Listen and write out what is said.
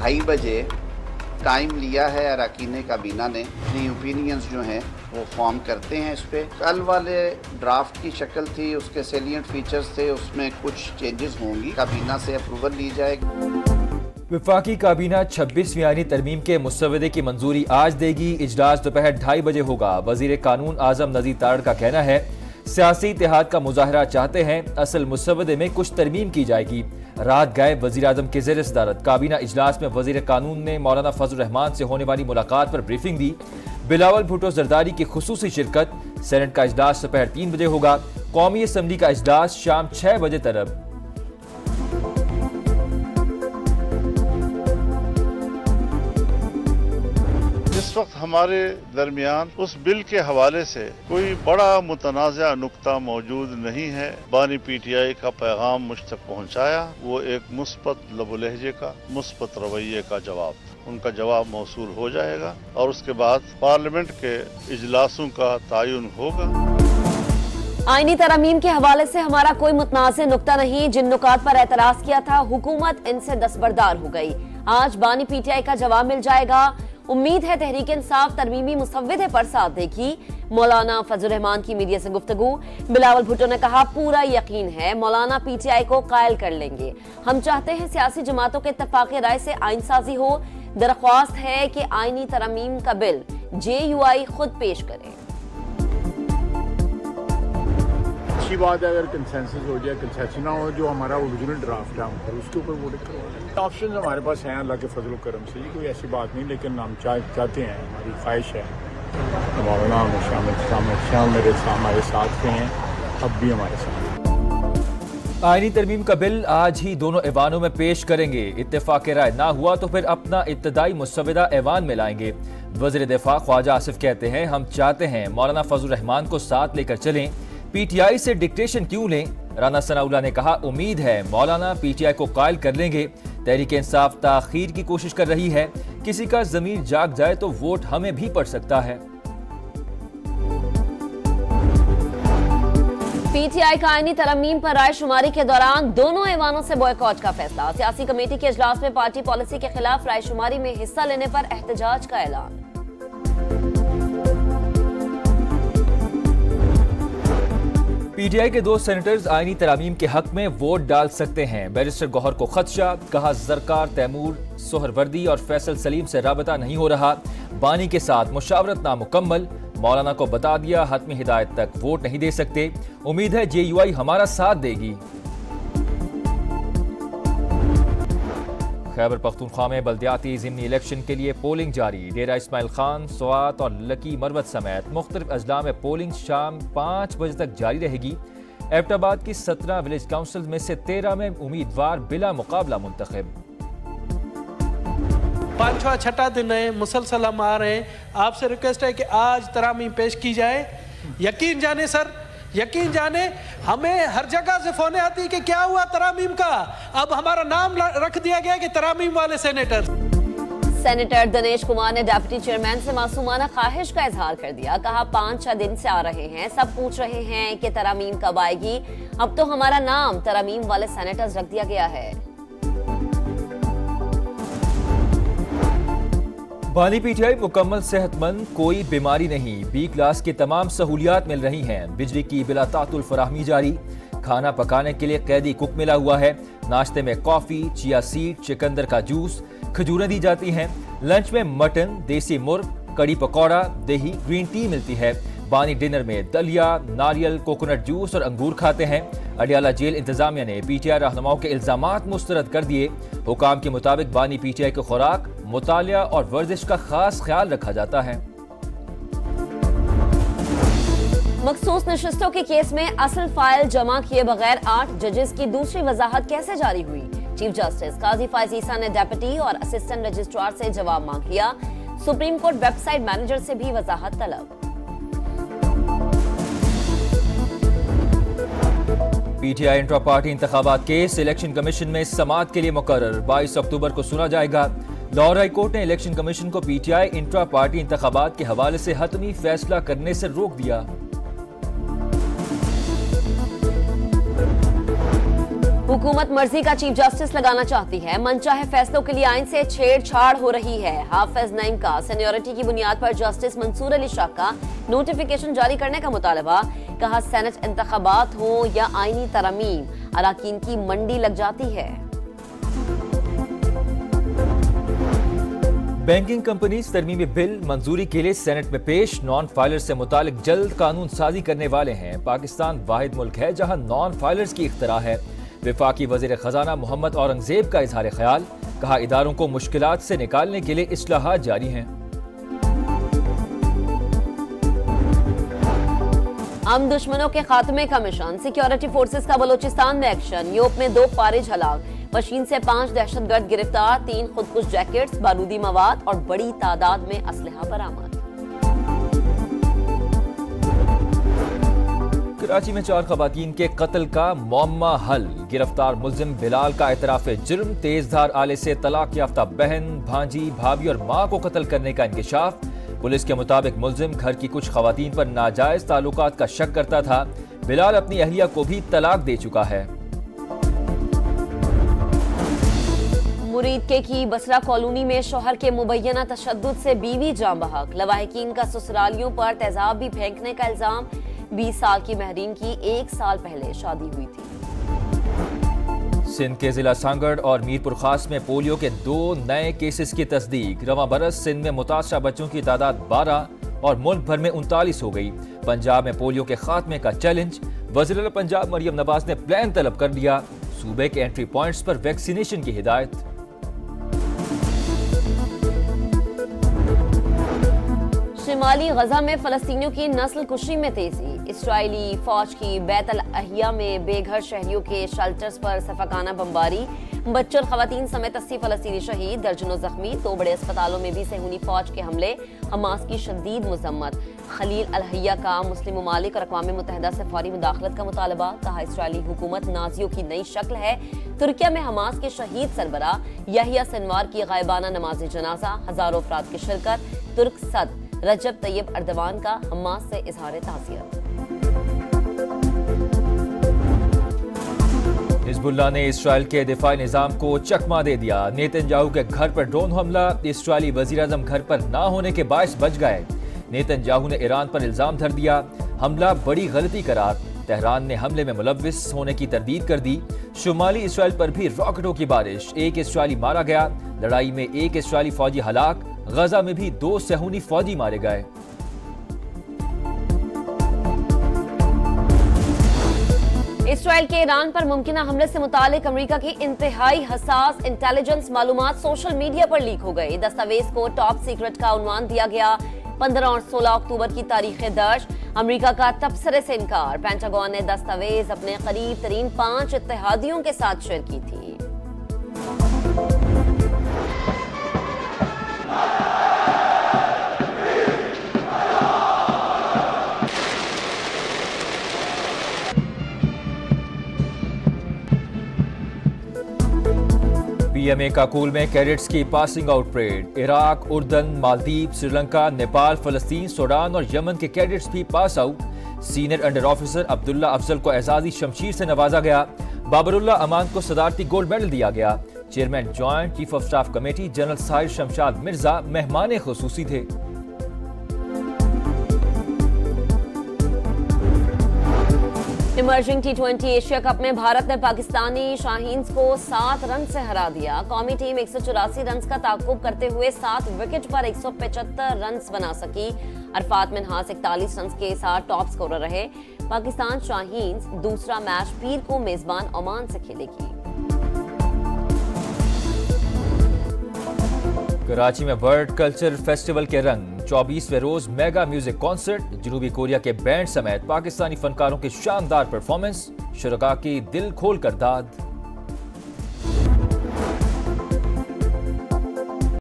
2:30 time लिया है अरकान काबीना ने, अपनी ओपिनियंस जो हैं वो फॉर्म करते हैं इस पर। कल वाले ड्राफ्ट की शक्ल थी, उसके सेलिएंट फीचर्स थे, उसमें कुछ चेंजेस होंगी, काबीना से अप्रूवल ली जाएगी। वफाकी काबीना 26वीं आईनी तरमीम के मुसवदे की मंजूरी आज देगी। इजलास दोपहर 2:30 बजे होगा। वजीर कानून आजम नज़ीर तारड़ का कहना है सियासी इत्तेहाद का मुजाहरा चाहते हैं, असल मुसवदे में कुछ तरमीम की जाएगी। रात गए वजीर आजम के ज़ेर सदारत काबीना इजलास में वजीर कानून ने मौलाना फजल रहमान से होने वाली मुलाकात पर ब्रीफिंग दी। बिलावल भुट्टो जरदारी की खुसूसी शिरकत। सेनेट का इजलास दोपहर 3 बजे होगा। कौमी असम्बली का इजलास शाम 6 बजे तलब। इस वक्त हमारे दरमियान उस बिल के हवाले से कोई बड़ा मुतनाज़ा नुक्ता मौजूद नहीं है। बानी PTI का पैगाम मुझ तक पहुंचाया, वो एक मुस्बत लबो लहजे का, मुस्बत रवैये का जवाब था। उनका जवाब मौसूल हो जाएगा और उसके बाद पार्लियामेंट के इजलासों का तयन होगा। आईनी तरमीम के हवाले से हमारा कोई मुतनाज़ नुक्ता नहीं। जिन नुकात पर एतराज किया था हुकूमत इनसे दस्तबरदार हो गई। आज बानी PTI का जवाब मिल जाएगा। उम्मीद है तहरीक इंसाफ तरमीमी मुसव्वदे पर साथ देगी। मौलाना फजल रहमान की मीडिया से गुफ्तगू। बिलावल भुट्टो ने कहा पूरा यकीन है मौलाना PTI को कायल कर लेंगे। हम चाहते हैं सियासी जमातों के इत्तेफाक राय से आइन साजी हो। दरख्वास्त है कि आईनी तरमीम का बिल JUI खुद पेश करे। अच्छी बात है अगर कंसेंसस हो जाए, कंसेशन ना हो जो हमारा ओरिजिनल ड्राफ्ट है हम फिर उसके ऊपर वोट करें। ऑप्शन हमारे पास हैं अल्लाह के फजल करम से, ये कोई ऐसी बात नहीं, लेकिन हम चाहते हैं, हमारी ख्वाहिश है मौलाना शाम मेरे हमारे साथ के हैं, अब भी हमारे साथ। आईनी तरमीम का बिल आज ही दोनों ऐवानों में पेश करेंगे। इत्तेफाक राय ना हुआ तो फिर अपना इब्तदाई मुसव्वदा ऐवान में लाएंगे। वज़ीर दिफा ख्वाजा आसिफ कहते हैं हम चाहते हैं मौलाना फजल रहमान को साथ लेकर चलें, PTI से डिक्टेशन क्यों लें। राना सनाउल्लाह ने कहा उम्मीद है मौलाना PTI को कायल कर लेंगे। तहरीक इंसाफ ताखीर की कोशिश कर रही है, किसी का जमीर जाग जाए तो वोट हमें भी पड़ सकता है। PTI का आईनी तरमीम पर राय शुमारी के दौरान दोनों ऐवानों से बॉयकॉट का फैसला। सियासी कमेटी के इजलास में पार्टी पॉलिसी के खिलाफ राय शुमारी में हिस्सा लेने पर एहतजाज का ऐलान। PTI के 2 सेनेटर्स आईनी तरामीम के हक में वोट डाल सकते हैं। बैरिस्टर गौहर को खदशा, कहा ज़रकार तैमूर सोहरवर्दी और फैसल सलीम से राबता नहीं हो रहा, बानी के साथ मुशावरत नामुकम्मल। मौलाना को बता दिया हतमी हिदायत तक वोट नहीं दे सकते, उम्मीद है JUI हमारा साथ देगी। खैबर पख्तूनख्वा में बल्दियाती ज़िमनी इलेक्शन के लिए पोलिंग जारी। डेरा इस्माइल खान, स्वात और लकी मरवत समेत मुख्तलिफ अजला में पोलिंग शाम 5 बजे तक जारी रहेगी। एबटाबाद की 17 विलेज काउंसिल में से 13 में उम्मीदवार बिला मुकाबला मुंतखब। 5वां छठा दिन है, मुसलसल हम आ रहे हैं। आपसे रिक्वेस्ट है कि आज तरामीम पेश की जाए। यकीन जाने सर, यकीन जाने हमें हर जगह से फोने आती है कि क्या हुआ तरामीम का, अब हमारा नाम रख दिया गया कि तरामीम वाले सेनेटर। सेनेटर दिनेश कुमार ने डिप्टी चेयरमैन से मासूमाना ख्वाहिश का इजहार कर दिया। कहा 5-6 दिन से आ रहे हैं, सब पूछ रहे हैं कि तरामीम कब आएगी, अब तो हमारा नाम तरामीम वाले सेनेटर्स रख दिया गया है। बानी PTI मुकम्मल सेहतमंद, कोई बीमारी नहीं, B क्लास की तमाम सहूलियात मिल रही हैं। बिजली की बिला तातुल फराहमी जारी। खाना पकाने के लिए कैदी कुक मिला हुआ है। नाश्ते में कॉफी, चिया सीड, चिकंदर का जूस, खजूरें दी जाती हैं। लंच में मटन, देसी मुर्ग, कड़ी पकौड़ा, दही, ग्रीन टी मिलती है। बानी डिनर में दलिया, नारियल, कोकोनट जूस और अंगूर खाते हैं। अडियाला जेल इंतजामिया ने PTI रहनुमाओं के इल्जामात मुस्तरद कर दिए। हुकाम के मुताबिक बानी PTI की खुराक, मुतालिया और वर्जिश का खास ख्याल रखा जाता है। मखसूस नशिस्तों के केस में असल फाइल जमा किए बगैर 8 जजेस की दूसरी वजाहत कैसे जारी हुई। चीफ जस्टिस काजी फायज ईसा ने डेप्यूटी और असिस्टेंट रजिस्ट्रार से जवाब मांग लिया। सुप्रीम कोर्ट वेबसाइट मैनेजर से भी वजाहत तलब। PTI इंट्रा पार्टी इंतखाबात केस इलेक्शन कमीशन में समाअत के लिए मुकर्रर। 22 अक्टूबर को सुना जाएगा। लाहौर हाई कोर्ट ने इलेक्शन कमीशन को PTI इंट्रा पार्टी इंतखाबात के हवाले से हतमी फैसला करने से रोक दिया। हुकूमत मर्जी का चीफ जस्टिस लगाना चाहती है, मनचाहे फैसलों के लिए आइन से छेड़छाड़ हो रही है। हाफिज नईम का सीनियरिटी की बुनियाद पर जस्टिस मंसूर अली शाह का नोटिफिकेशन जारी करने का मुतालबा। कहा सेनेट इंतखाबात हो या आईनी तरमीम, अराकीन की मंडी लग जाती है। बैंकिंग कंपनीज तरमीमी बिल मंजूरी के लिए सेनेट में पेश। नॉन फाइलर से मुतालिक जल्द कानून साजी करने वाले हैं। पाकिस्तान वाहिद मुल्क है जहां नॉन फाइलर्स की इख्तरा है। वफाकी वजीर खजाना मोहम्मद औरंगजेब का इजहार ख्याल। कहा इदारों को मुश्किलात से निकालने के लिए इस्लाहात जारी हैं। हम दुश्मनों के खात्मे का मिशन। सिक्योरिटी फोर्सेस का बलोचिस्तान में एक्शन। यूरोप में 2 फारिज हलाक। मशीन से 5 दहशतगर्द गिरफ्तार। 3 खुदकुश जैकेट्स, बारूदी मवाद और बड़ी तादाद में असलहा बरामद। कराची में 4 खवातीन के कत्ल का मौम्मा हल। गिरफ्तार मुल्जिम बिलाल का एतराफ जुर्म। तेजधार आले से तलाक याफ्ता बहन, भांजी, भाभी और मां को कत्ल करने का इंकिशाफ। पुलिस के मुताबिक मुल्जिम घर की कुछ खवातीन पर नाजायज ताल्लुकात का शक करता था। बिलाल अपनी अहलिया को भी तलाक दे चुका है। मुरीद के की बसरा कॉलोनी में शौहर के मुबैना तशद्दुद से बीवी जान बहक। लवाहिकीन का ससुरालियों पर तेजाब भी फेंकने का इल्जाम। 20 साल की महरीन की 1 साल पहले शादी हुई थी। सिंध के जिला सांगड़ और मीरपुर खास में पोलियो के 2 नए केसेस की तस्दीक। रवां बरस सिंध में मुतासरा बच्चों की तादाद 12 और मुल्क भर में 39 हो गई। पंजाब में पोलियो के खात्मे का चैलेंज। वज़ीर पंजाब मरियम नवाज ने प्लान तलब कर लिया। सूबे के एंट्री पॉइंट्स पर वैक्सीनेशन की हिदायत। शिमाली गजा में फलस्तीनियों की नस्ल कुशी में तेजी। इस्राएली फौज की बैत अल अहिया में बेघर शहरियों के शेल्टर्स पर सफाकाना बमबारी। बच्चों और खवातीन समेत 80 फलस्तीनी शहीद, दर्जनों जख्मी। 2 बड़े अस्पतालों में भी सेहूनी फौज के हमले। हमास की शदीद मजम्मत। खलील अल हय्या का मुस्लिम ममालिक और अक़वाम मुत्तहिदा से फौरी मुदाखलत का मुतालबा। कहा इसराइली हुकूमत नाजियों की नई शक्ल है। तुर्किया में हमास के शहीद सरबरा यहिया सिनवार की गायबाना नमाज जनाजा। हजारों अफराद की शिरकत। तुर्क सद रजब तैयब अर्दवान का हमास से इजहार ताज़ियत। हिजबुल्लाह ने इसराइल के दिफाई निजाम को चकमा दे दिया। नेतन्याहू के घर पर ड्रोन हमला। इसराइली वज़ीर-ए-आज़म घर पर ना होने के बायस बच गए। नेतन्याहू ने ईरान पर इल्जाम धर दिया। हमला बड़ी गलती करार। तेहरान ने हमले में मुलव्विस होने की तरदीद कर दी। शुमाली इसराइल पर भी रॉकेटों की बारिश। 1 इसराइली मारा गया। लड़ाई में 1 इसराइली फौजी हलाक। गजा में भी 2 सेहूनी फौजी मारे गए। इसराइल के ईरान पर मुमकिन हमले से मुतालिक अमेरिका की इंतहाई हसास इंटेलिजेंस मालूमात सोशल मीडिया पर लीक हो गई। दस्तावेज को टॉप सीक्रेट का उन्वान दिया गया। 15 और 16 अक्टूबर की तारीखें दर्ज। अमेरिका का तबसरे से इनकार। पेंटागन ने दस्तावेज अपने करीब तरीन 5 इत्तेहादियों के साथ शेयर की थी। पीएमए काकुल में कैडेट्स की पासिंग आउट परेड। इराक, उर्दन, मालदीव, श्रीलंका, नेपाल, फलस्तीन, सूडान और यमन के कैडेट्स भी pass out. Senior under officer Abdullah Afzal को एजाजी शमशीर से नवाजा गया। बाबरुल्ला अमान को सदारती गोल्ड मेडल दिया गया। Chairman joint chief of staff committee general Sahir Shamshad Mirza मेहमान खुसूसी थे। इमर्जिंग T20 एशिया कप में भारत ने पाकिस्तानी शाहीन्स को 7 रन से हरा दिया। कौमी टीम 184 रन का ताक़ुब करते हुए 7 विकेट पर 175 रन बना सकी। अरफात मिन्हास 41 रन के साथ टॉप स्कोरर रहे। पाकिस्तान शाहीन्स दूसरा मैच पीर को मेजबान ओमान से खेलेगी। कराची में वर्ल्ड कल्चर फेस्टिवल के रंग। 24वें रोज मेगा म्यूजिक कॉन्सर्ट। जनूबी कोरिया के बैंड समेत पाकिस्तानी फनकारों की शानदार परफॉर्मेंस। शुरका की दिल खोल कर दाद।